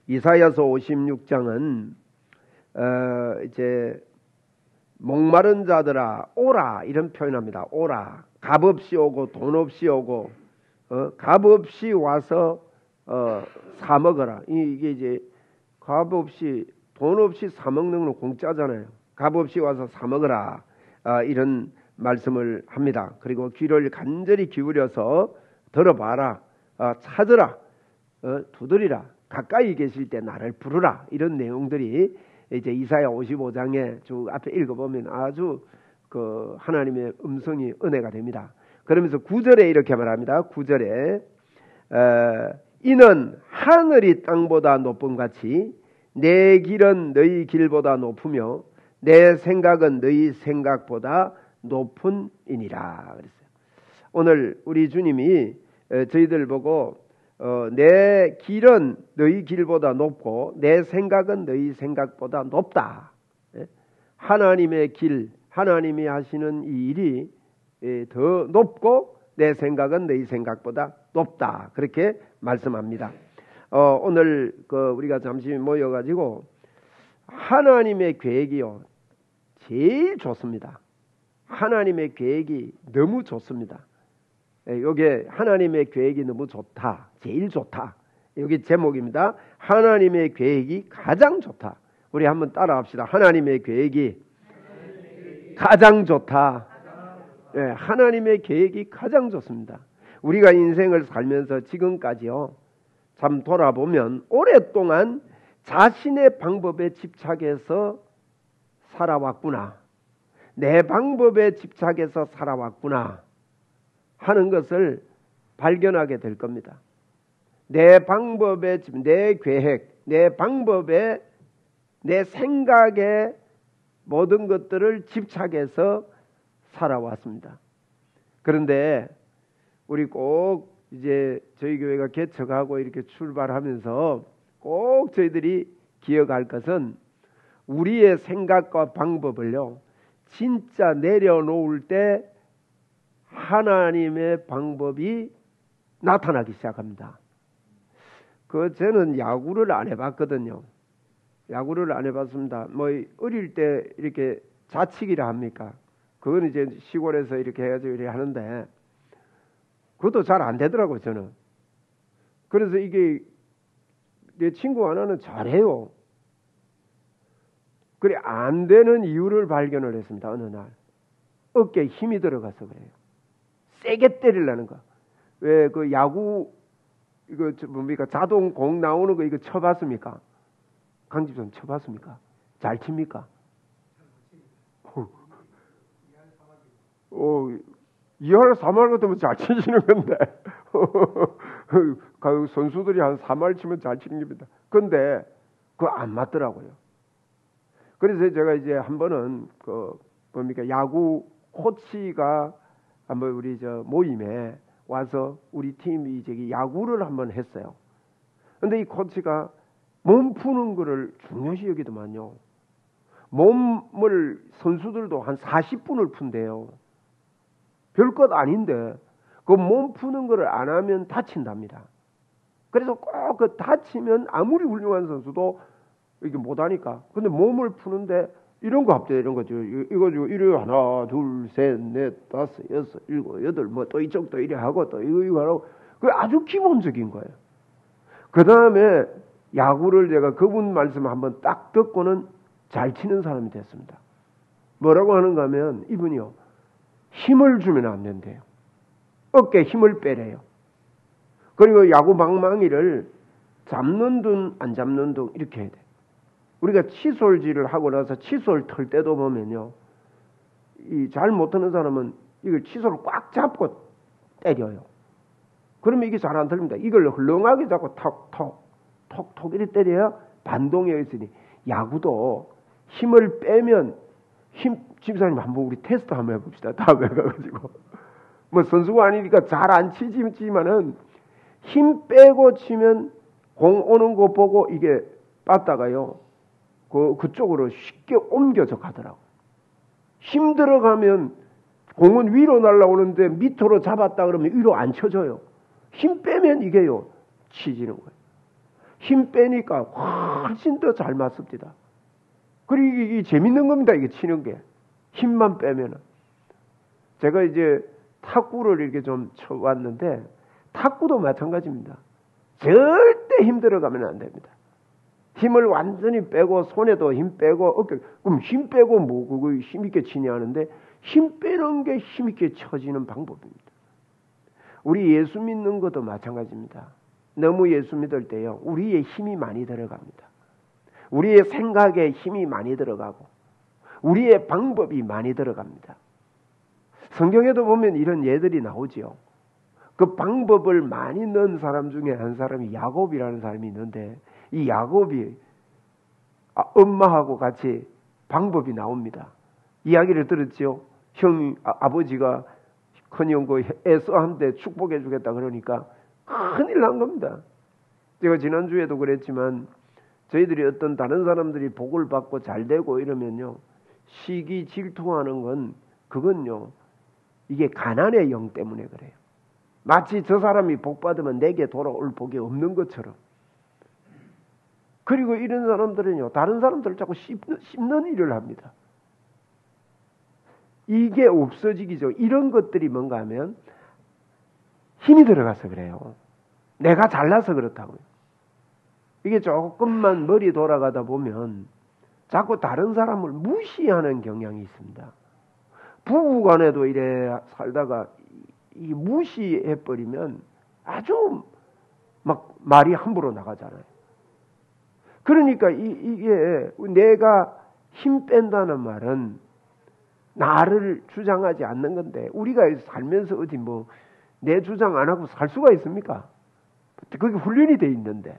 이사야서 56장은 이제 목마른 자들아 오라 이런 표현합니다. 오라. 값 없이 오고 돈 없이 오고 값 없이 와서 사 먹어라. 이게 이제 값 없이 돈 없이 사 먹는 건 공짜잖아요. 값 없이 와서 사 먹어라. 이런 말씀을 합니다. 그리고 귀를 간절히 기울여서 들어봐라. 찾으라. 두드리라. 가까이 계실 때 나를 부르라. 이런 내용들이 이제 이사야 55장에 쭉 앞에 읽어보면 아주 그 하나님의 음성이 은혜가 됩니다. 그러면서 9절에 이렇게 말합니다. 9절에 이는 하늘이 땅보다 높음 같이 내 길은 너희 길보다 높으며 내 생각은 너희 생각보다 높은이니라 그랬어요. 오늘 우리 주님이 저희들 보고 내 길은 너희 길보다 높고 내 생각은 너희 생각보다 높다. 하나님의 길, 하나님이 하시는 이 일이 더 높고 내 생각은 너희 생각보다 높다. 그렇게 말씀합니다. 오늘 우리가 잠시 모여가지고 하나님의 계획이요 제일 좋습니다. 하나님의 계획이 너무 좋습니다. 여기에 하나님의 계획이 너무 좋다. 제일 좋다. 여기 제목입니다. 하나님의 계획이 가장 좋다. 우리 한번 따라합시다. 하나님의 계획이 가장 좋다. 네, 하나님의 계획이 가장 좋습니다. 우리가 인생을 살면서 지금까지요. 참 돌아보면 오랫동안 자신의 방법에 집착해서 살아왔구나. 내 방법에 집착해서 살아왔구나 하는 것을 발견하게 될 겁니다. 내 방법에, 내 계획, 내 방법에, 내 생각에 모든 것들을 집착해서 살아왔습니다. 그런데 우리 꼭 이제 저희 교회가 개척하고 이렇게 출발하면서 꼭 저희들이 기억할 것은 우리의 생각과 방법을요 진짜 내려놓을 때 하나님의 방법이 나타나기 시작합니다. 저는 야구를 안 해봤거든요. 야구를 안 해봤습니다. 뭐 어릴 때 이렇게 자치기라 합니까? 그건 이제 시골에서 이렇게 해가지고 이렇게 하는데 그것도 잘 안 되더라고요, 저는. 그래서 이게 내 친구 하나는 잘해요. 그래 안 되는 이유를 발견을 했습니다. 어느 날 어깨에 힘이 들어가서 그래요. 세게 때리려는 거. 왜 그 야구 이거 뭡니까 자동 공 나오는 거 이거 쳐봤습니까? 강집선 쳐봤습니까? 잘 칩니까? 2할 3할 같으면 잘 치시는 건데 선수들이 한 3할 치면 잘 치는 겁니다. 근데 그거 안 맞더라고요. 그래서 제가 이제 한 번은 뭡니까 야구 코치가 한번 우리 모임에 와서 우리 팀이 저기 야구를 한번 했어요. 근데 이 코치가 몸 푸는 거를 중요시 여기더만요. 몸을 선수들도 한 40분을 푼대요. 별것 아닌데 그 몸 푸는 거를 안 하면 다친답니다. 그래서 꼭 그 다치면 아무리 훌륭한 선수도 이게 못하니까. 근데 몸을 푸는데 이런 거 합대요. 이런 거죠. 이거 이래 하나, 둘, 셋, 넷, 다섯, 여섯, 일곱, 여덟, 뭐 또 이쪽도 이래 하고 또 이거 하고 그 아주 기본적인 거예요. 그 다음에 야구를 제가 그분 말씀 한번 딱 듣고는 잘 치는 사람이 됐습니다. 뭐라고 하는가 하면 이분이요. 힘을 주면 안 된대요. 어깨에 힘을 빼래요. 그리고 야구 방망이를 잡는 둥 안 잡는 둥 이렇게 해야 돼. 우리가 칫솔질을 하고 나서 칫솔 털 때도 보면요. 이 잘 못하는 사람은 이걸 칫솔을 꽉 잡고 때려요. 그러면 이게 잘 안 털립니다. 이걸 헐렁하게 잡고 톡톡 이렇게 때려야 반동이 있으니 야구도 힘을 빼면 집사님 한번 우리 테스트 한번 해봅시다. 다음에 가가지고 뭐 선수가 아니니까 잘 안 치지만은 힘 빼고 치면 공 오는 거 보고 이게 빠다가요 그쪽으로 쉽게 옮겨져 가더라고. 힘 들어가면 공은 위로 날아오는데 밑으로 잡았다 그러면 위로 안 쳐져요. 힘 빼면 이게요 치지는 거예요. 힘 빼니까 훨씬 더 잘 맞습니다. 그리고 이게 재밌는 겁니다. 이게 치는 게. 힘만 빼면은. 제가 이제 탁구를 이렇게 좀 쳐왔는데, 탁구도 마찬가지입니다. 절대 힘 들어가면 안 됩니다. 힘을 완전히 빼고, 손에도 힘 빼고, 어깨, 그럼 힘 빼고 뭐, 그거 힘있게 치냐 하는데, 힘 빼는 게 힘있게 쳐지는 방법입니다. 우리 예수 믿는 것도 마찬가지입니다. 너무 예수 믿을 때요, 우리의 힘이 많이 들어갑니다. 우리의 생각에 힘이 많이 들어가고, 우리의 방법이 많이 들어갑니다. 성경에도 보면 이런 예들이 나오지요. 그 방법을 많이 넣은 사람 중에 한 사람이 야곱이라는 사람이 있는데, 이 야곱이 엄마하고 같이 방법이 나옵니다. 이야기를 들었죠. 아버지가 큰형 그 에서한테 축복해 주겠다 그러니까 큰일 난 겁니다. 제가 지난주에도 그랬지만, 저희들이 어떤 다른 사람들이 복을 받고 잘 되고 이러면요, 시기 질투하는 건 그건요, 이게 가난의 영 때문에 그래요. 마치 저 사람이 복 받으면 내게 돌아올 복이 없는 것처럼. 그리고 이런 사람들은요, 다른 사람들을 자꾸 씹는 일을 합니다. 이게 없어지기 전 이런 것들이 뭔가 하면 힘이 들어가서 그래요. 내가 잘나서 그렇다고요. 이게 조금만 머리 돌아가다 보면 자꾸 다른 사람을 무시하는 경향이 있습니다. 부부간에도 이래 살다가 이 무시해버리면 아주 막 말이 함부로 나가잖아요. 그러니까 이게 내가 힘 뺀다는 말은 나를 주장하지 않는 건데, 우리가 살면서 어디 뭐 내 주장 안 하고 살 수가 있습니까? 그게 훈련이 돼 있는데.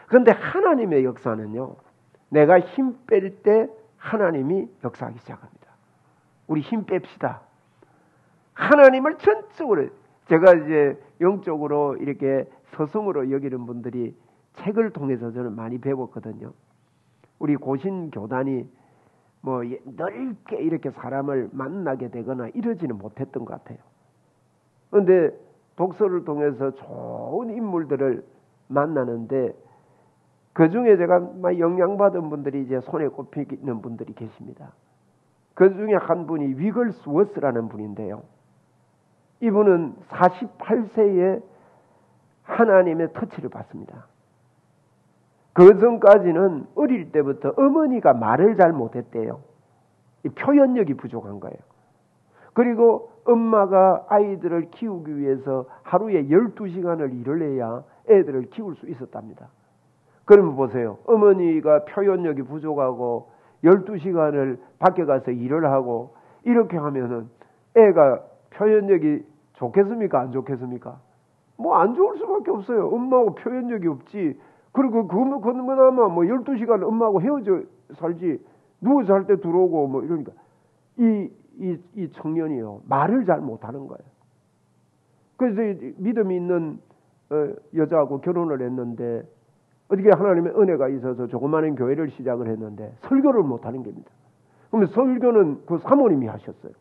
그런데 하나님의 역사는요, 내가 힘 뺄 때 하나님이 역사하기 시작합니다. 우리 힘 뺍시다. 하나님을 전적으로, 제가 이제 영적으로 이렇게 서성으로 여기는 분들이 책을 통해서 저는 많이 배웠거든요. 우리 고신 교단이 뭐 넓게 이렇게 사람을 만나게 되거나 이러지는 못했던 것 같아요. 그런데 독서를 통해서 좋은 인물들을 만나는데, 그 중에 제가 영향받은 분들이 이제 손에 꼽히는 분들이 계십니다. 그 중에 한 분이 위글스워스라는 분인데요. 이분은 48세에 하나님의 터치를 받습니다. 그 전까지는 어릴 때부터 어머니가 말을 잘 못했대요. 표현력이 부족한 거예요. 그리고 엄마가 아이들을 키우기 위해서 하루에 12시간을 일을 해야 애들을 키울 수 있었답니다. 그러면 보세요. 어머니가 표현력이 부족하고 12시간을 밖에 가서 일을 하고 이렇게 하면은 애가 표현력이 좋겠습니까? 안 좋겠습니까? 뭐 안 좋을 수밖에 없어요. 엄마하고 표현력이 없지. 그리고 그나마 뭐 12시간 엄마하고 헤어져 살지, 누워서 살 때 들어오고 뭐 이러니까 이 청년이요, 말을 잘 못하는 거예요. 그래서 믿음이 있는 여자하고 결혼을 했는데, 어떻게 하나님의 은혜가 있어서 조그마한 교회를 시작을 했는데 설교를 못하는 겁니다. 그러면 설교는 그 사모님이 하셨어요.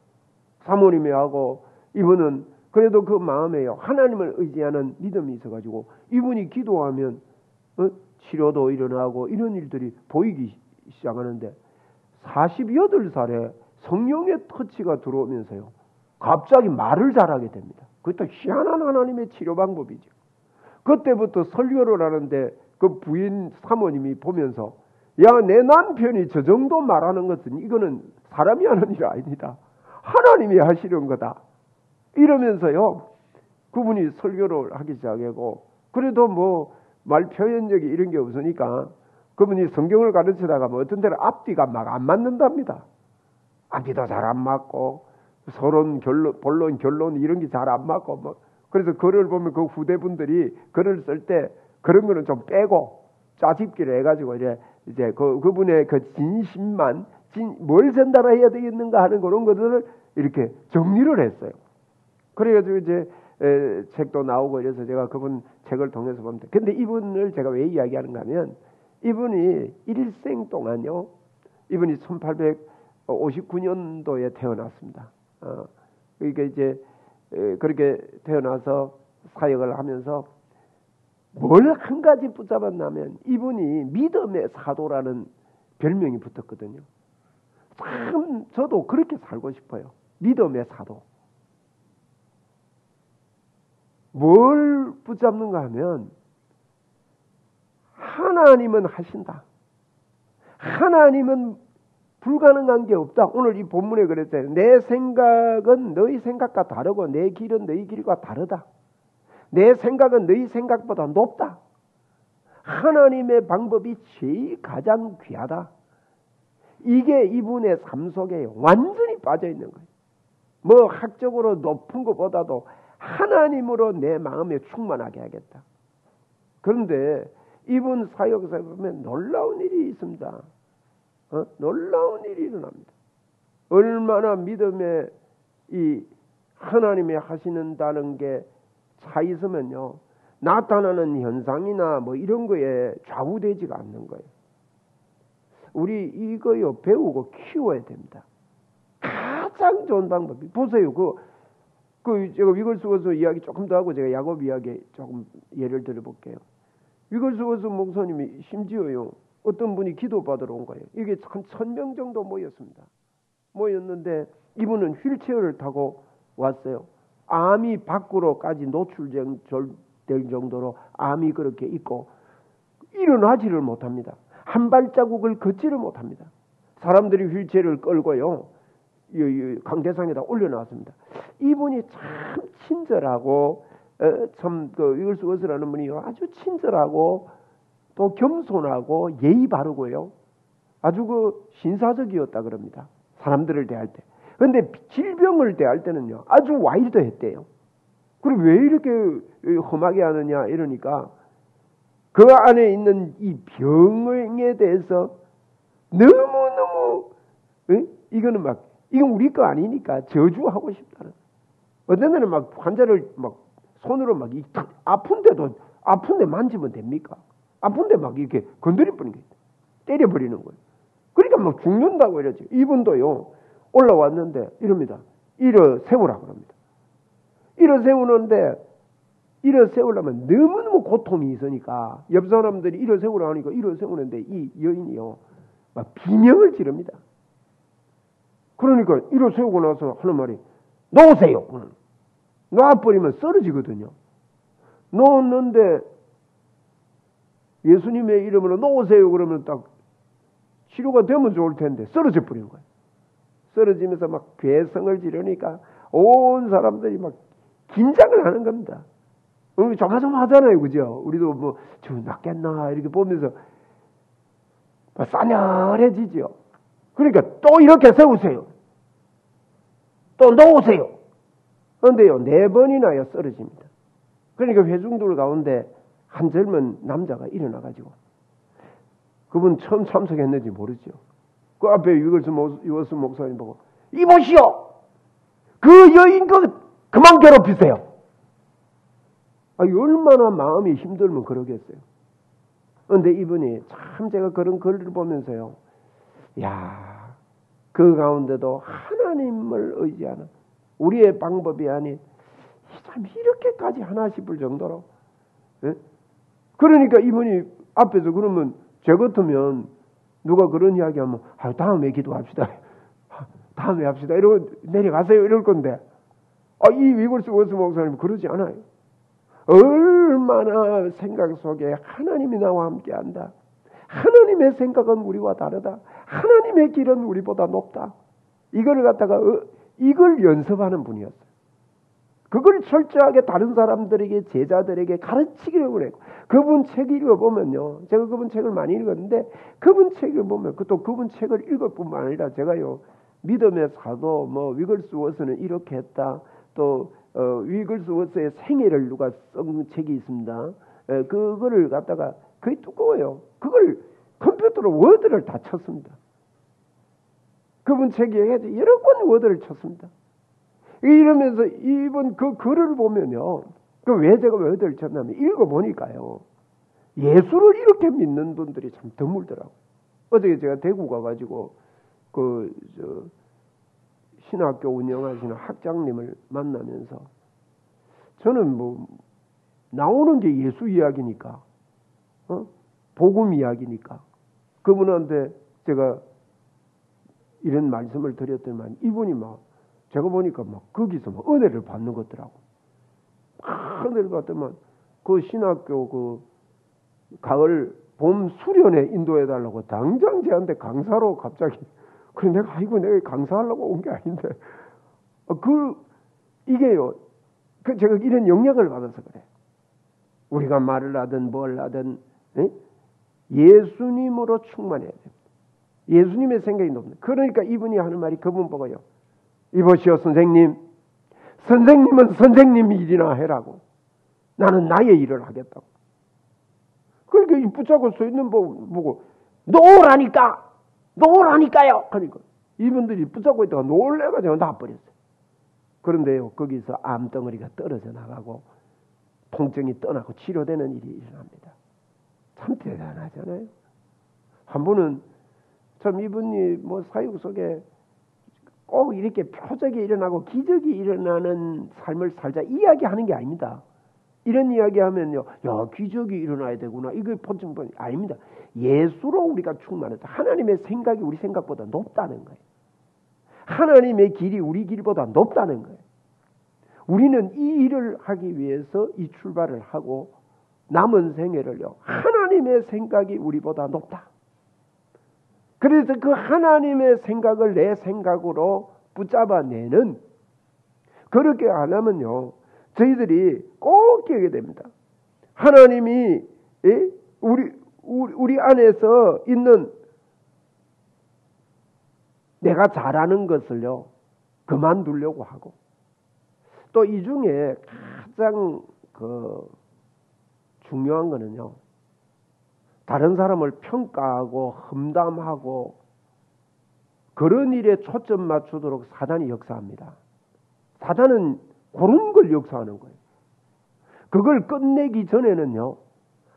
사모님이 하고, 이분은 그래도 그 마음에요, 하나님을 의지하는 믿음이 있어가지고 이분이 기도하면 치료도 일어나고 이런 일들이 보이기 시작하는데, 48살에 성령의 터치가 들어오면서요, 갑자기 말을 잘하게 됩니다. 그것도 희한한 하나님의 치료 방법이죠. 그때부터 설교를 하는데 그 부인 사모님이 보면서, 야, 내 남편이 저 정도 말하는 것은 이거는 사람이 하는 일 아닙니다. 하나님이 하시는 거다. 이러면서요, 그분이 설교를 하기 시작하고, 그래도 뭐 말 표현력이 이런 게 없으니까 그분이 성경을 가르치다가 뭐 어떤 데는 앞뒤가 막 안 맞는답니다. 앞뒤도 잘 안 맞고 서론, 본론, 결론 이런 게 잘 안 맞고 뭐. 그래서 글을 보면 그 후대분들이 글을 쓸 때 그런 거는 좀 빼고 짜집기를 해가지고 이제 그분의 그 진심만 뭘 전달해야 되겠는가 하는 그런 것들을 이렇게 정리를 했어요. 그래가지고 이제 책도 나오고 이래서 제가 그분 책을 통해서 봅니다. 근데 이분을 제가 왜 이야기하는가 하면, 이분이 일생 동안요, 이분이 1859년도에 태어났습니다. 그러니까 이제 그렇게 태어나서 사역을 하면서 뭘 한 가지 붙잡았냐면 이분이 믿음의 사도라는 별명이 붙었거든요. 참 저도 그렇게 살고 싶어요. 믿음의 사도. 뭘 붙잡는가 하면 하나님은 하신다. 하나님은 불가능한 게 없다. 오늘 이 본문에 그랬어요. 내 생각은 너희 생각과 다르고 내 길은 너희 길과 다르다. 내 생각은 너희 생각보다 높다. 하나님의 방법이 제일 가장 귀하다. 이게 이분의 삶 속에 완전히 빠져 있는 거예요. 뭐 학적으로 높은 것보다도 하나님으로 내 마음에 충만하게 하겠다. 그런데 이분 사역사에 보면 놀라운 일이 있습니다. 놀라운 일이 일어납니다. 얼마나 믿음에 이 하나님이 하시는다는 게 차 있으면요, 나타나는 현상이나 뭐 이런 거에 좌우되지가 않는 거예요. 우리 이거요 배우고 키워야 됩니다. 가장 좋은 방법이 보세요. 제가 위글스워스 이야기 조금 더 하고 제가 야곱 이야기 조금 예를 들어볼게요. 위글스워스 목사님이 심지어요 어떤 분이 기도 받으러 온 거예요. 이게 한 1000명 정도 모였는데 이분은 휠체어를 타고 왔어요. 암이 밖으로까지 노출될 정도로 암이 그렇게 있고 일어나지를 못합니다. 한 발자국을 걷지를 못합니다. 사람들이 휠체어를 끌고요 강대상에다 올려놨습니다. 이분이 참 친절하고 위글스워스라는 분이 아주 친절하고 또 겸손하고 예의 바르고요. 아주 신사적이었다 그럽니다. 사람들을 대할 때. 그런데 질병을 대할 때는요. 아주 와일드했대요. 그리고 왜 이렇게 험하게 하느냐 이러니까 그 안에 있는 이 병에 대해서 너무너무 이건 우리 거 아니니까 저주하고 싶다는. 어떤 데는 환자를 손으로 아픈데 만지면 됩니까? 아픈데 이렇게 건드려버리는 거예요. 때려버리는 거예요. 그러니까 죽는다고 이러지. 이분도요, 올라왔는데 이럽니다. 일어 세우라 그럽니다. 일어 세우려면 너무너무 고통이 있으니까 옆 사람들이 일어 세우라 하니까 일어 세우는데 이 여인이요, 비명을 지릅니다. 그러니까 일어 세우고 나서 하는 말이 놓으세요. 놔버리면 쓰러지거든요. 놓았는데 예수님의 이름으로 놓으세요 그러면 딱 치료가 되면 좋을 텐데 쓰러져 버린 거예요. 쓰러지면서 괴성을 지르니까 온 사람들이 긴장을 하는 겁니다. 조마조마하잖아요, 그죠? 우리도 저 낫겠나 이렇게 보면서 싸늘해지죠. 그러니까 또 이렇게 세우세요. 또 놓으세요. 그런데요 4번이나요 쓰러집니다. 그러니까 회중들 가운데 한 젊은 남자가 일어나가지고 그분 처음 참석했는지 모르죠. 그 앞에 위글스 목사님 보고 이보시오, 그 여인 그만 괴롭히세요. 얼마나 마음이 힘들면 그러겠어요. 그런데 이분이 참 제가 그런 글을 보면서요, 그 가운데도 하나님을 의지하는 우리의 방법이 아닌 참 이렇게까지 하나 싶을 정도로. 그러니까 이분이 앞에서 그러면 제 같으면 누가 그런 이야기하면 다음에 기도합시다. 다음에 합시다. 이러고 내려가세요. 이럴 건데 이 위글스워스 목사님은 그러지 않아요. 얼마나 생각 속에 하나님이 나와 함께한다. 하나님의 생각은 우리와 다르다. 하나님의 길은 우리보다 높다. 이걸 갖다가 이걸 연습하는 분이었어요. 그걸 철저하게 다른 사람들에게 제자들에게 가르치기로 했고 그분 책 읽어보면요. 제가 그분 책을 많이 읽었는데 그분 책을 보면 또 그분 책을 읽을 뿐만 아니라 제가요. 믿음의 사도 위글스워스는 이렇게 했다. 또 위글스워스의 생애를 누가 쓴 책이 있습니다. 그거를 갖다가 거의 두꺼워요. 그걸 컴퓨터로 워드를 다 쳤습니다. 그분 책에 여러 권 워드를 쳤습니다. 이러면서 이번 그 글을 보면요. 왜 제가 워드를 쳤냐면 읽어보니까요. 예수를 이렇게 믿는 분들이 참 드물더라고요. 어저께 제가 대구 가가지고 신학교 운영하시는 학장님을 만나면서 저는 나오는 게 예수 이야기니까, 복음 이야기니까. 그분한테 제가 이런 말씀을 드렸더니만 이분이 막 제가 보니까 막 거기서 막 은혜를 받는 것더라고. 막 은혜를 받더만 그 신학교 그 가을 봄 수련회 인도해 달라고 당장 제한테 강사로 갑자기. 그래 내가 아이고 내가 강사하려고 온 게 아닌데 이게요. 제가 이런 영향을 받아서 그래. 우리가 말을 하든 뭘 하든 예수님으로 충만해야 됩니다. 예수님의 생각이 높네. 그러니까 이분이 하는 말이 그분 보고요. 이보시오 선생님. 선생님은 선생님 일이나 해라고. 나는 나의 일을 하겠다고. 그러니까 붙잡고 서 있는 보고 놓으라니까. 놓으라니까요. 그러니까 이분들이 붙잡고 있다가 놀래가지고 놔버렸어요. 그런데요. 거기서 암덩어리가 떨어져 나가고 통증이 떠나고 치료되는 일이 일어납니다. 참 대단하잖아요. 한 분은 참 이분이 뭐 사육 속에 꼭 이렇게 표적이 일어나고 기적이 일어나는 삶을 살자 이야기하는 게 아닙니다. 이런 이야기하면요, 야 기적이 일어나야 되구나. 이거 본증본이 아닙니다. 예수로 우리가 충만하다. 하나님의 생각이 우리 생각보다 높다는 거예요. 하나님의 길이 우리 길보다 높다는 거예요. 우리는 이 일을 하기 위해서 이 출발을 하고 남은 생애를요, 하나님의 생각이 우리보다 높다. 그래서 그 하나님의 생각을 내 생각으로 붙잡아내는, 그렇게 안 하면요, 저희들이 꼭 기억해야 됩니다. 하나님이 우리 안에서 있는 내가 잘하는 것을요, 그만두려고 하고, 또 이 중에 가장 중요한 거는요, 다른 사람을 평가하고 험담하고 그런 일에 초점 맞추도록 사단이 역사합니다. 사단은 그런 걸 역사하는 거예요. 그걸 끝내기 전에는요,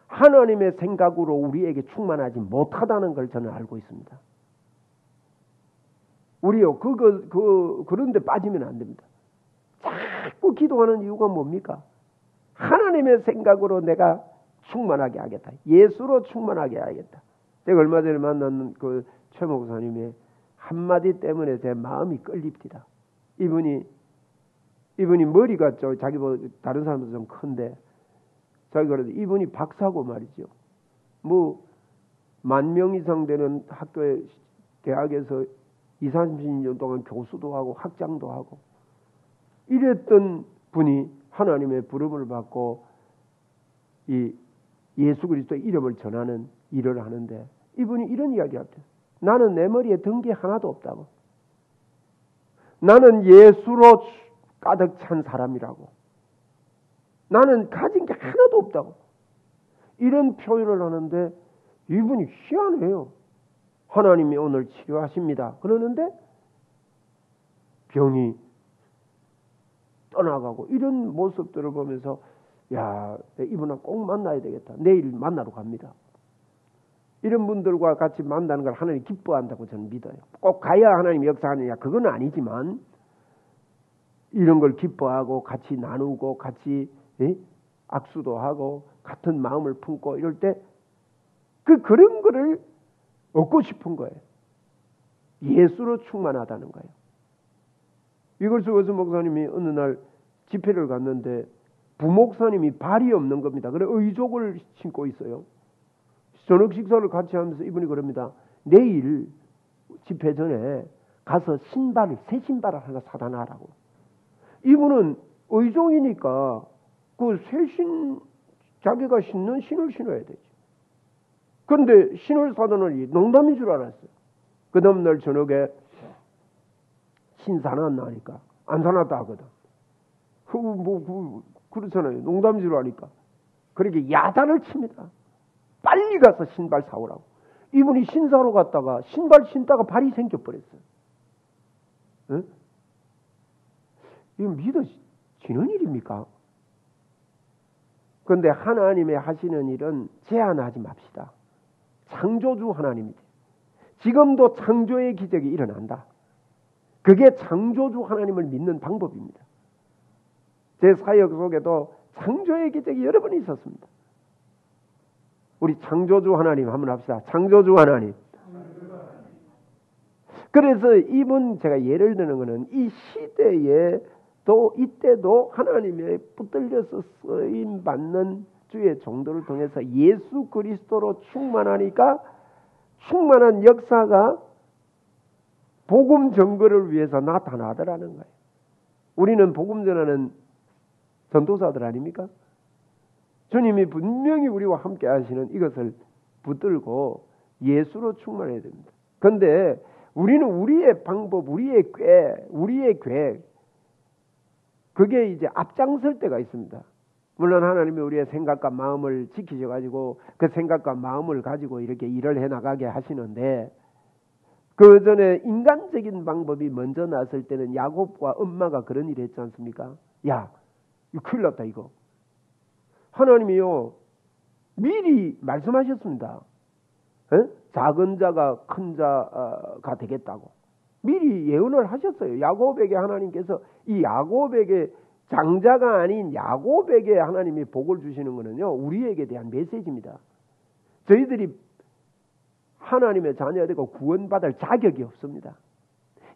하나님의 생각으로 우리에게 충만하지 못하다는 걸 저는 알고 있습니다. 우리요, 그런데 빠지면 안 됩니다. 자꾸 기도하는 이유가 뭡니까? 하나님의 생각으로 내가 충만하게 하겠다. 예수로 충만하게 하겠다. 제가 얼마 전에 만난 그 최 목사님의 한마디 때문에 제 마음이 끌립니다. 이분이 머리가 자기보다 다른 사람도 좀 큰데, 자기 그래도 이분이 박사고 말이죠. 뭐 10,000명 이상 되는 학교에 대학에서 20-30년 동안 교수도 하고 학장도 하고 이랬던 분이 하나님의 부름을 받고 이 예수 그리스도의 이름을 전하는 일을 하는데, 이분이 이런 이야기를 합니다. 나는 내 머리에 든 게 하나도 없다고. 나는 예수로 가득 찬 사람이라고. 나는 가진 게 하나도 없다고. 이런 표현을 하는데 이분이 희한해요. 하나님이 오늘 치료하십니다. 그러는데 병이 떠나가고, 이런 모습들을 보면서 야, 이분은 꼭 만나야 되겠다. 내일 만나러 갑니다. 이런 분들과 같이 만나는 걸 하나님이 기뻐한다고 저는 믿어요. 꼭 가야 하나님이 역사하느냐, 그건 아니지만 이런 걸 기뻐하고 같이 나누고 같이 악수도 하고 같은 마음을 품고 이럴 때 그런 거를 얻고 싶은 거예요. 예수로 충만하다는 거예요. 이걸수 원수 목사님이 어느 날 집회를 갔는데 부목사님이 발이 없는 겁니다. 그래 의족을 신고 있어요. 저녁 식사를 같이 하면서 이분이 그럽니다. 내일 집회 전에 가서 새 신발을 하나 사다 놔라고. 이분은 의종이니까 자기가 신는 신을 신어야 되지. 그런데 신을 사다 놓으니 농담인 줄 알았어요. 그 다음날 저녁에 신 사놨나 하니까 안 사놨다 하거든. 그렇잖아요. 농담인 줄 아니까. 그렇게 야단을 칩니다. 빨리 가서 신발 사오라고. 이분이 신사로 갔다가 신발 신다가 발이 생겨버렸어요. 응? 이거 믿어지는 일입니까? 그런데 하나님의 하시는 일은 제한하지 맙시다. 창조주 하나님이지. 지금도 창조의 기적이 일어난다. 그게 창조주 하나님을 믿는 방법입니다. 제 사역 속에도 창조의 기적이 여러 번 있었습니다. 우리 창조주 하나님 한번 합시다. 창조주 하나님. 그래서 이분 제가 예를 드는 것은 이 시대에 또 이때도 하나님의 붙들려서 쓰임 받는 주의 종도를 통해서 예수 그리스도로 충만하니까 충만한 역사가 복음 전거를 위해서 나타나더라는 거예요. 우리는 복음 전하는 전도사들 아닙니까? 주님이 분명히 우리와 함께 하시는 이것을 붙들고 예수로 충만해야 됩니다. 그런데 우리는 우리의 방법, 우리의 계획, 그게 이제 앞장설 때가 있습니다. 물론 하나님이 우리의 생각과 마음을 지키셔가지고 그 생각과 마음을 가지고 이렇게 일을 해나가게 하시는데 그 전에 인간적인 방법이 먼저 났을 때는 야곱과 엄마가 그런 일을 했지 않습니까? 야, 이거 큰일 났다 이거. 하나님이요 미리 말씀하셨습니다. 에? 작은 자가 큰 자가 되겠다고 미리 예언을 하셨어요. 야곱에게 하나님께서 이 야곱에게 장자가 아닌 야곱에게 하나님이 복을 주시는 것은요 우리에게 대한 메시지입니다. 저희들이 하나님의 자녀가 되고 구원받을 자격이 없습니다.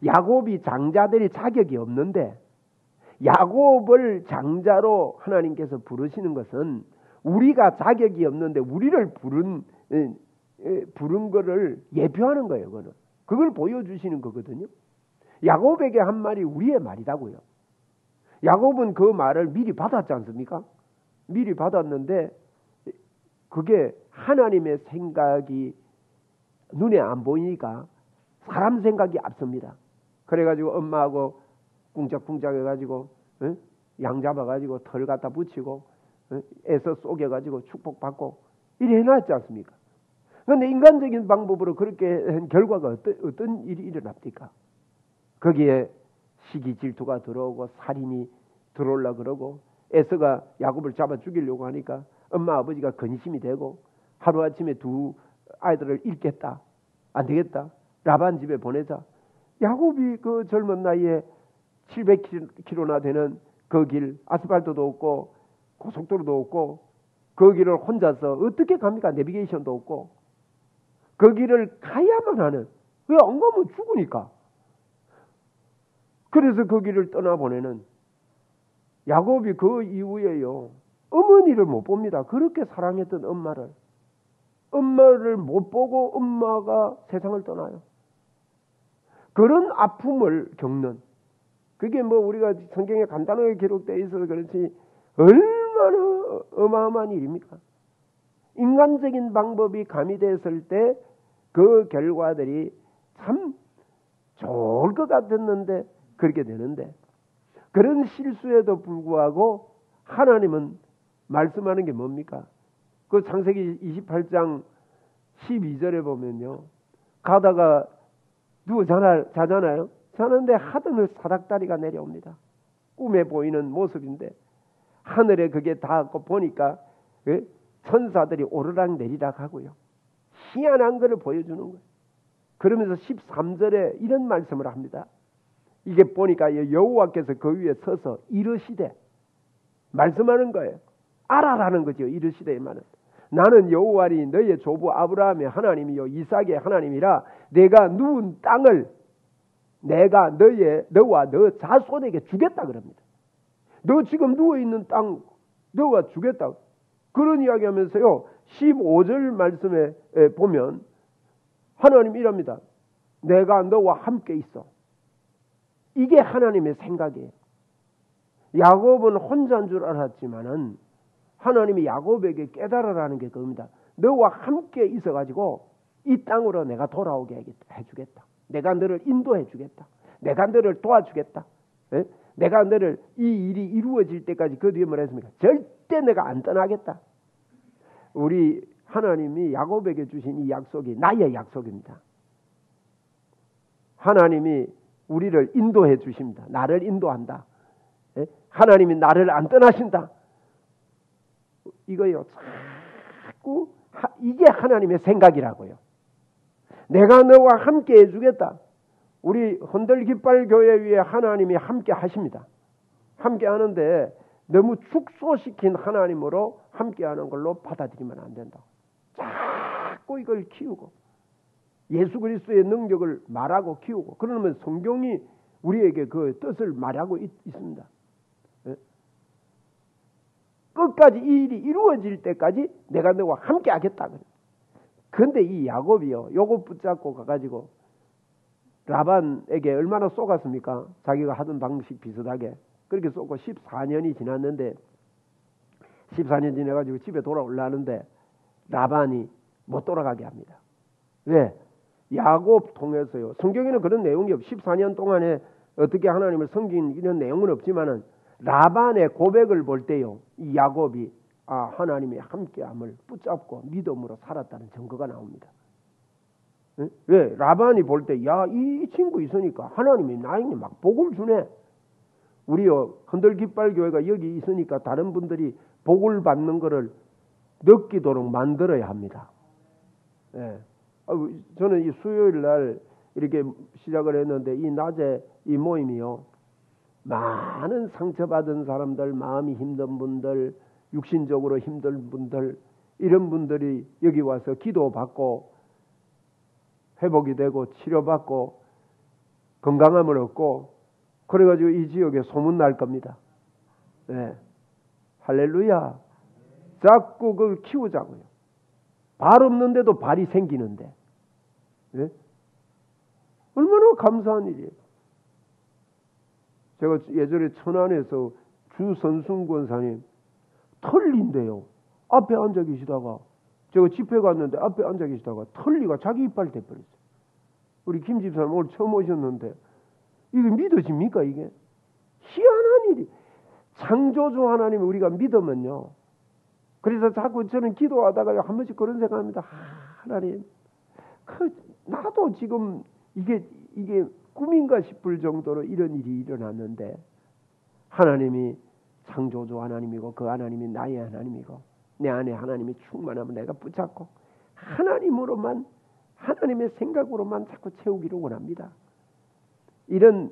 야곱이 장자들이 자격이 없는데 야곱을 장자로 하나님께서 부르시는 것은 우리가 자격이 없는데 우리를 부른 거를 예표하는 거예요. 그걸 보여주시는 거거든요. 야곱에게 한 말이 우리의 말이라고요. 야곱은 그 말을 미리 받았지 않습니까? 미리 받았는데 그게 하나님의 생각이 눈에 안 보이니까 사람 생각이 앞섭니다. 그래가지고 엄마하고 꿍짝꿍짝 해가지고 양 잡아가지고 털 갖다 붙이고 애서 쏘개가지고 축복받고 이래 해놨지 않습니까? 그런데 인간적인 방법으로 그렇게 한 결과가 어떤 일이 일어납니까? 거기에 시기 질투가 들어오고 살인이 들어오려 그러고 에서가 야곱을 잡아 죽이려고 하니까 엄마 아버지가 근심이 되고 하루아침에 두 아이들을 잃겠다. 안 되겠다. 라반 집에 보내자. 야곱이 그 젊은 나이에 700km나 되는 그 길 아스팔트도 없고 고속도로도 없고 그 길을 혼자서 어떻게 갑니까? 내비게이션도 없고 그 길을 가야만 하는 왜 안 가면 죽으니까. 그래서 그 길을 떠나보내는 야곱이 그 이후에요 어머니를 못 봅니다. 그렇게 사랑했던 엄마를 못 보고 엄마가 세상을 떠나요. 그런 아픔을 겪는 그게 뭐 우리가 성경에 간단하게 기록되어 있어서 그렇지 얼마나 어마어마한 일입니까? 인간적인 방법이 가미됐을 때 그 결과들이 참 좋을 것 같았는데 그렇게 되는데 그런 실수에도 불구하고 하나님은 말씀하는 게 뭡니까? 그 창세기 28장 12절에 보면요. 가다가 누구 자잖아요. 자는데 하늘을 사닥다리가 내려옵니다. 꿈에 보이는 모습인데 하늘에 그게 닿고 보니까 천사들이 오르락 내리락 하고요. 희한한 것을 보여주는 거예요. 그러면서 13절에 이런 말씀을 합니다. 이게 보니까 여호와께서 그 위에 서서 이르시되 말씀하는 거예요. 알아라는 거죠. 이르시되 말은 나는 여호와니 너의 조부 아브라함의 하나님이요 이삭의 하나님이라 내가 누운 땅을 내가 너와 너 자손에게 주겠다 그럽니다. 너 지금 누워있는 땅 너가 주겠다. 그런 이야기하면서요 15절 말씀에 보면 하나님 이랍니다. 내가 너와 함께 있어. 이게 하나님의 생각이에요. 야곱은 혼자인 줄 알았지만은 하나님이 야곱에게 깨달으라는 게 그겁니다. 너와 함께 있어가지고 이 땅으로 내가 돌아오게 해주겠다. 내가 너를 인도해 주겠다. 내가 너를 도와주겠다. 에? 내가 너를 이 일이 이루어질 때까지 그 뒤에 뭐라 했습니까? 절대 내가 안 떠나겠다. 우리 하나님이 야곱에게 주신 이 약속이 나의 약속입니다. 하나님이 우리를 인도해 주십니다. 나를 인도한다. 에? 하나님이 나를 안 떠나신다. 이거요. 자꾸 이게 하나님의 생각이라고요. 내가 너와 함께 해주겠다. 우리 헌들깃발 교회 위에 하나님이 함께 하십니다. 함께 하는데 너무 축소시킨 하나님으로 함께하는 걸로 받아들이면 안 된다. 자꾸 이걸 키우고 예수 그리스도의 능력을 말하고 키우고 그러면 성경이 우리에게 그 뜻을 말하고 있습니다. 끝까지 이 일이 이루어질 때까지 내가 너와 함께 하겠다. 그런데 이 야곱이요, 요거 붙잡고 가가지고 라반에게 얼마나 쏘갔습니까? 자기가 하던 방식 비슷하게 그렇게 쏘고 14년이 지났는데 14년 지나가지고 집에 돌아오려는데 라반이 못 돌아가게 합니다. 왜? 야곱 통해서요. 성경에는 그런 내용이 없. 14년 동안에 어떻게 하나님을 섬긴 이런 내용은 없지만은 라반의 고백을 볼 때요, 이 야곱이 하나님의 함께함을 붙잡고 믿음으로 살았다는 증거가 나옵니다. 왜? 라반이 볼 때, 이 친구 있으니까 하나님이 나에게 막 복을 주네. 우리요, 흔들깃발교회가 여기 있으니까 다른 분들이 복을 받는 것을 느끼도록 만들어야 합니다. 예. 저는 이 수요일 날 이렇게 시작을 했는데, 이 낮에 이 모임이요, 많은 상처받은 사람들, 마음이 힘든 분들, 육신적으로 힘든 분들, 이런 분들이 여기 와서 기도받고 회복이 되고 치료받고 건강함을 얻고 그래가지고 이 지역에 소문날 겁니다. 네. 할렐루야. 자꾸 그걸 키우자고요. 발 없는데도 발이 생기는데. 네? 얼마나 감사한 일이에요. 제가 예전에 천안에서 주선순 권사님 털리인데요. 앞에 앉아 계시다가 제가 집회 갔는데 앞에 앉아 계시다가 털리가 자기 이빨 대버렸어요. 우리 김 집사님 오늘 처음 오셨는데 이게 믿어집니까? 이게 희한한 일이. 창조주 하나님을 우리가 믿으면요. 그래서 자꾸 저는 기도하다가 한 번씩 그런 생각합니다. 하나님, 나도 지금 이게 꿈인가 싶을 정도로 이런 일이 일어났는데 하나님이 창조주 하나님이고 그 하나님이 나의 하나님이고 내 안에 하나님이 충만하면 내가 붙잡고 하나님으로만, 하나님의 생각으로만 자꾸 채우기를 원합니다. 이런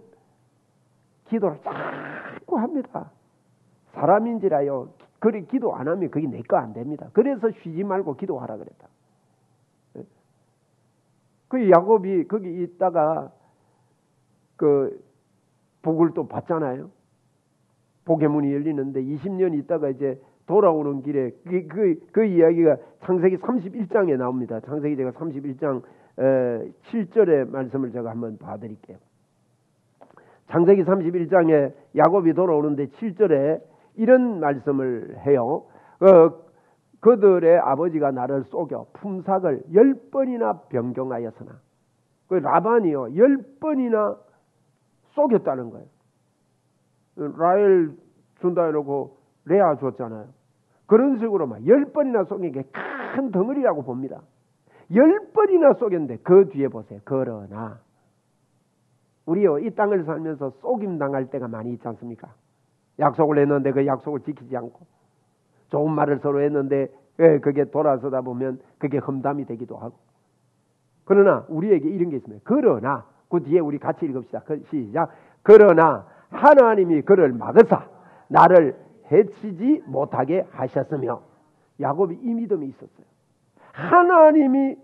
기도를 자꾸 합니다. 사람인지라요. 그리 기도 안 하면 그게 내 거 안 됩니다. 그래서 쉬지 말고 기도하라 그랬다. 그 야곱이 거기 있다가 그 복을 또 받잖아요. 복의 문이 열리는데 20년 있다가 이제 돌아오는 길에 그 이야기가 창세기 31장에 나옵니다. 창세기 제가 31장 7절의 말씀을 제가 한번 봐드릴게요. 창세기 31장에 야곱이 돌아오는데 7절에 이런 말씀을 해요. 그들의 아버지가 나를 속여 품삯을 10번이나 변경하였으나 그 라반이요 10번이나 속였다는 거예요. 라헬 준다 해놓고 레아 줬잖아요. 그런 식으로 막 10번이나 속인 게 큰 덩어리라고 봅니다. 10번이나 속였는데 그 뒤에 보세요. 그러나 우리요 이 땅을 살면서 속임 당할 때가 많이 있지 않습니까? 약속을 했는데 그 약속을 지키지 않고 좋은 말을 서로 했는데 그게 돌아서다 보면 그게 험담이 되기도 하고. 그러나 우리에게 이런 게 있습니다. 그러나 그 뒤에 우리 같이 읽읍시다. 시작. 그러나 하나님이 그를 막으사 나를 해치지 못하게 하셨으며. 야곱이 이 믿음이 있었어요. 하나님이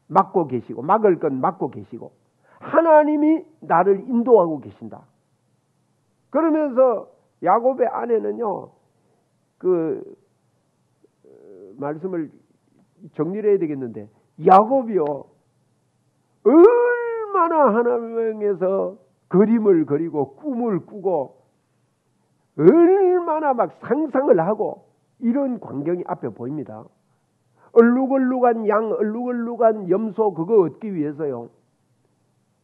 막고 계시고 막을 건 막고 계시고 하나님이 나를 인도하고 계신다. 그러면서 야곱의 아내는요 그 말씀을 정리를 해야 되겠는데 야곱이요 얼마나 하나님에서 그림을 그리고 꿈을 꾸고 얼마나 막 상상을 하고 이런 광경이 앞에 보입니다. 얼룩얼룩한 양, 얼룩얼룩한 염소 그거 얻기 위해서요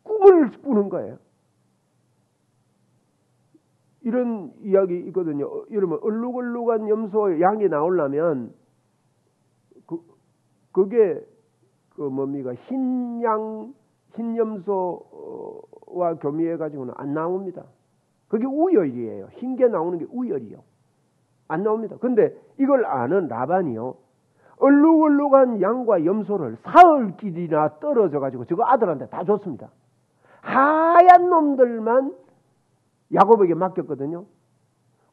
꿈을 꾸는 거예요. 이런 이야기 있거든요. 여러분 얼룩얼룩한 염소 양이 나오려면 그게 그 뭡니까 흰양 흰염소와 교미해 가지고는 안 나옵니다. 그게 우열이에요. 흰 게 나오는 게 우열이요. 안 나옵니다. 근데 이걸 아는 라반이요. 얼룩얼룩한 양과 염소를 사흘 길이나 떨어져 가지고 저거 아들한테 다 줬습니다. 하얀 놈들만 야곱에게 맡겼거든요.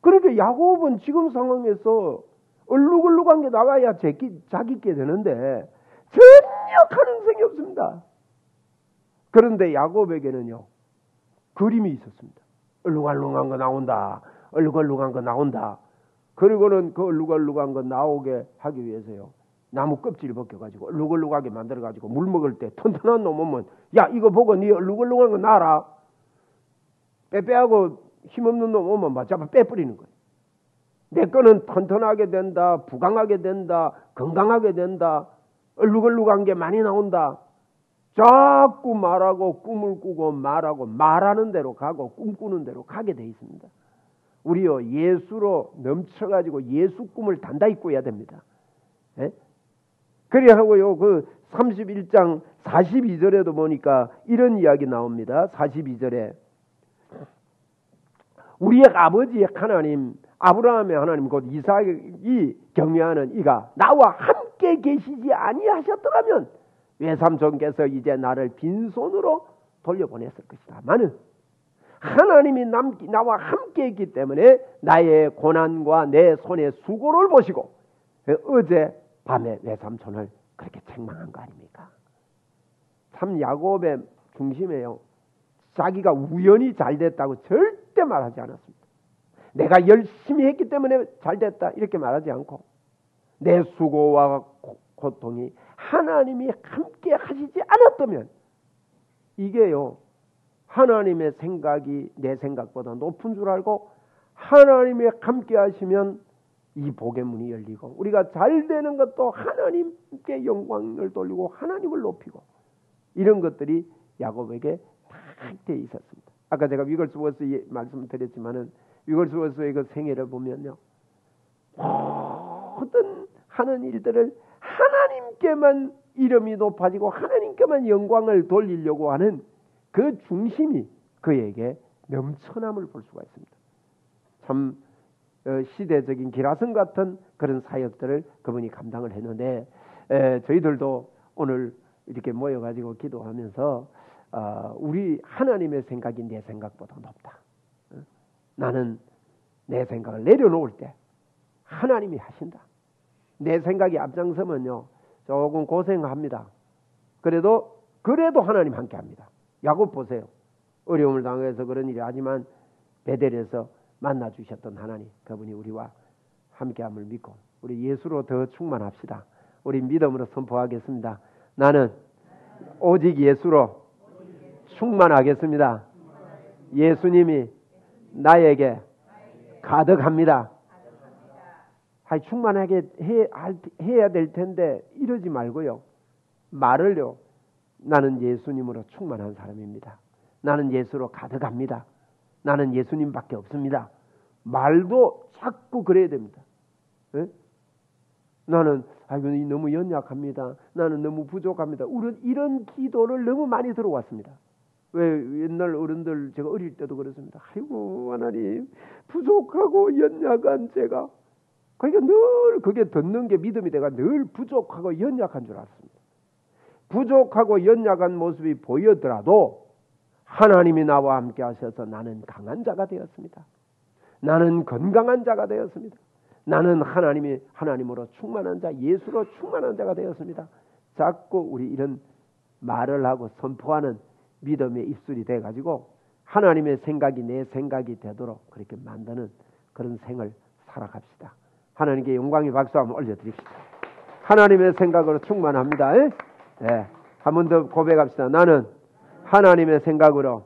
그러니까 야곱은 지금 상황에서 얼룩얼룩한 게 나와야 자기께 되는데 전혀 가능성이 없습니다. 그런데 야곱에게는요, 그림이 있었습니다. 얼룩얼룩한 거 나온다. 얼룩얼룩한 거 나온다. 그리고는 그 얼룩얼룩한 거 나오게 하기 위해서요, 나무 껍질을 벗겨가지고 얼룩얼룩하게 만들어가지고 물 먹을 때 튼튼한 놈 오면, 야, 이거 보고 네 얼룩얼룩한 거 놔라. 빼빼하고 힘없는 놈 오면 맞잡아 빼버리는 거예요. 내 거는 튼튼하게 된다, 부강하게 된다, 건강하게 된다, 얼룩얼룩한 게 많이 나온다. 자꾸 말하고 꿈을 꾸고 말하는 대로 가고 꿈꾸는 대로 가게 돼 있습니다. 우리요, 예수로 넘쳐가지고 예수 꿈을 단단히 꿔야 됩니다. 예? 그래 하고요, 그 31장 42절에도 보니까 이런 이야기 나옵니다. 42절에 우리의 아버지 하나님, 아브라함의 하나님 곧 이삭이 경외하는 이가 나와 함께 계시지 아니하셨더라면 외삼촌께서 이제 나를 빈손으로 돌려보냈을 것이다. 나는 하나님이 나와 함께 있기 때문에 나의 고난과 내 손의 수고를 보시고 어제 밤에 외삼촌을 그렇게 책망한 거 아닙니까? 참 야곱의 중심에요, 자기가 우연히 잘 됐다고 절대 말하지 않았습니다. 내가 열심히 했기 때문에 잘 됐다 이렇게 말하지 않고, 내 수고와 고통이 하나님이 함께 하시지 않았다면, 이게요, 하나님의 생각이 내 생각보다 높은 줄 알고 하나님이 함께 하시면 이 복의 문이 열리고, 우리가 잘 되는 것도 하나님께 영광을 돌리고 하나님을 높이고, 이런 것들이 야곱에게 다 되어 있었습니다. 아까 제가 위걸스워스 말씀드렸지만은, 위걸스워스의 그 생애를 보면요, 모든 하는 일들을 하나님께만 이름이 높아지고 하나님께만 영광을 돌리려고 하는 그 중심이 그에게 넘쳐남을 볼 수가 있습니다. 참 시대적인 기라성 같은 그런 사역들을 그분이 감당을 했는데, 저희들도 오늘 이렇게 모여가지고 기도하면서 우리 하나님의 생각이 내 생각보다 높다. 나는 내 생각을 내려놓을 때 하나님이 하신다. 내 생각이 앞장서면요, 조금 고생합니다. 그래도 하나님 함께 합니다. 야곱 보세요. 어려움을 당해서 그런 일이 하지만 베델에서 만나 주셨던 하나님, 그분이 우리와 함께함을 믿고 우리 예수로 더 충만합시다. 우리 믿음으로 선포하겠습니다. 나는 오직 예수로 충만하겠습니다. 예수님이 나에게 가득합니다. 충만하게 해야 될 텐데 이러지 말고요, 말을요, 나는 예수님으로 충만한 사람입니다. 나는 예수로 가득합니다. 나는 예수님밖에 없습니다. 말도 자꾸 그래야 됩니다. 에? 나는 너무 연약합니다. 나는 너무 부족합니다. 이런 기도를 너무 많이 들어왔습니다. 왜 옛날 어른들, 제가 어릴 때도 그랬습니다. 아이고 하나님, 부족하고 연약한 제가, 그러니까 늘 그게 듣는 게 믿음이 내가 늘 부족하고 연약한 줄 알았습니다. 부족하고 연약한 모습이 보이더라도 하나님이 나와 함께 하셔서 나는 강한 자가 되었습니다. 나는 건강한 자가 되었습니다. 나는 하나님으로 충만한 자, 예수로 충만한 자가 되었습니다. 자꾸 우리 이런 말을 하고 선포하는 믿음의 입술이 돼가지고 하나님의 생각이 내 생각이 되도록 그렇게 만드는 그런 생을 살아갑시다. 하나님께 영광의 박수 한번 올려드립시다. 하나님의 생각으로 충만합니다. 네. 한 번 더 고백합시다. 나는 하나님의 생각으로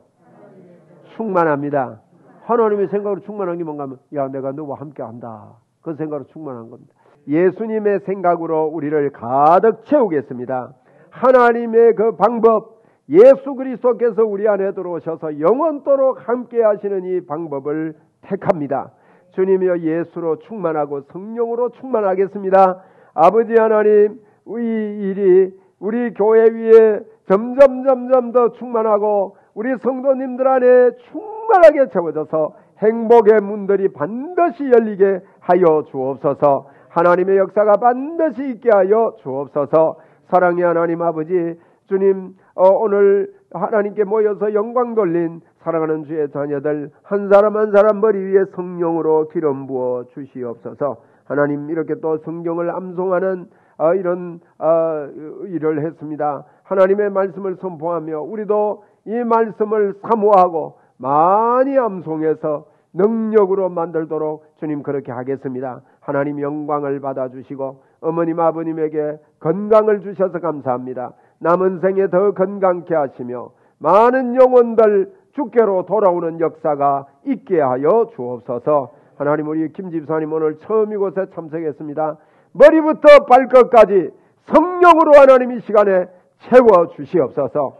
충만합니다. 하나님의 생각으로 충만한 게 뭔가 하면, 야, 내가 너와 함께 한다. 그 생각으로 충만한 겁니다. 예수님의 생각으로 우리를 가득 채우겠습니다. 하나님의 그 방법, 예수 그리스도께서 우리 안에 들어오셔서 영원토록 함께 하시는 이 방법을 택합니다. 주님이여, 예수로 충만하고 성령으로 충만하겠습니다. 아버지 하나님, 이 일이 우리 교회 위에 점점 더 충만하고 우리 성도님들 안에 충만하게 채워져서 행복의 문들이 반드시 열리게 하여 주옵소서. 하나님의 역사가 반드시 있게 하여 주옵소서. 사랑의 하나님 아버지, 주님, 오늘 하나님께 모여서 영광 돌린 사랑하는 주의 자녀들 한 사람 한 사람 머리 위에 성령으로 기름 부어 주시옵소서. 하나님, 이렇게 또 성경을 암송하는 이런 일을 했습니다. 하나님의 말씀을 선포하며 우리도 이 말씀을 사모하고 많이 암송해서 능력으로 만들도록 주님 그렇게 하겠습니다. 하나님, 영광을 받아주시고 어머님 아버님에게 건강을 주셔서 감사합니다. 남은 생에 더 건강케 하시며 많은 영혼들 주께로 돌아오는 역사가 있게 하여 주옵소서. 하나님, 우리 김 집사님 오늘 처음 이곳에 참석했습니다. 머리부터 발끝까지 성령으로 하나님 이 시간에 채워 주시옵소서.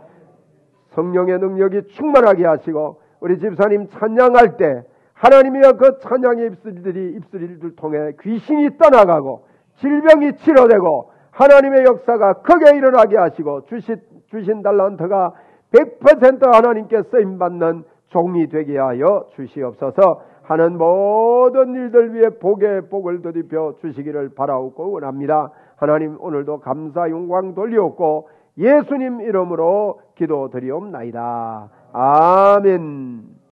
성령의 능력이 충만하게 하시고 우리 집사님 찬양할 때 하나님이여 그 찬양의 입술을 통해 귀신이 떠나가고 질병이 치료되고 하나님의 역사가 크게 일어나게 하시고 주신 달란트가 100% 하나님께 쓰임받는 종이 되게 하여 주시옵소서. 하는 모든 일들 위해 복의 복을 더디펴 주시기를 바라옵고 원합니다. 하나님, 오늘도 감사 영광 돌리옵고 예수님 이름으로 기도드리옵나이다. 아멘.